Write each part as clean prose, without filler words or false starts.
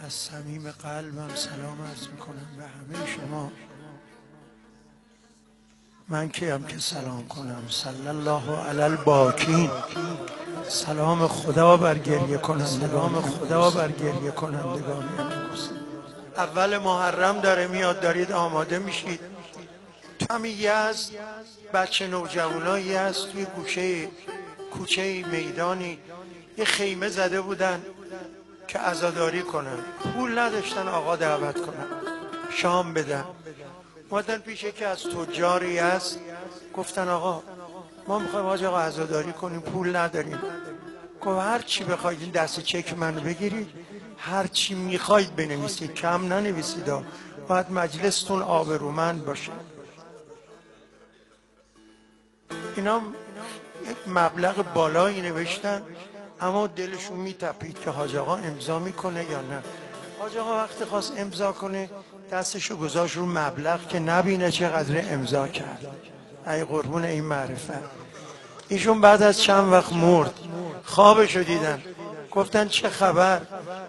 از صمیم قلبم سلام عرض میکنم به همه شما. من کیم که سلام کنم؟ صلی الله علی الباکین. سلام خدا بر گریه کنندگان، خدا بر گریه کنندگان. اول محرم داره میاد، دارید آماده میشید. کمی یزد بچه نوجوانایی هست توی کوچه میدانی یه خیمه زده بودن که عزاداری کنن، پول نداشتن آقا دعوت کنن، شام بدن. اومدن پیش یکی از تجاری هست، گفتن آقا ما میخوایم حاج آقا عزاداری کنیم، پول نداریم. گفت هر چی بخواید این دست چک منو بگیرید، هر چی میخواید بنویسید، کم ننویسید، باید مجلستون آبرومند باشه. اینا یک مبلغ بالایی نوشتن، اما دلشون میتپید که حاج آقا امضا میکنه یا نه. حاج آقا وقتی خواست امضا کنه دستشو گذاشت رو مبلغ که نبینه چقدر امضا کرد. ای قربون این معرفت. ایشون بعد از چند وقت مرد، خوابشو دیدن، گفتن چه خبر؟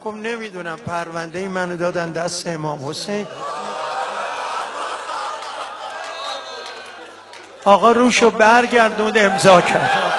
گفت نمیدونم، پرونده منو دادن دست امام حسین، آقا روشو برگردوند امضا کرد.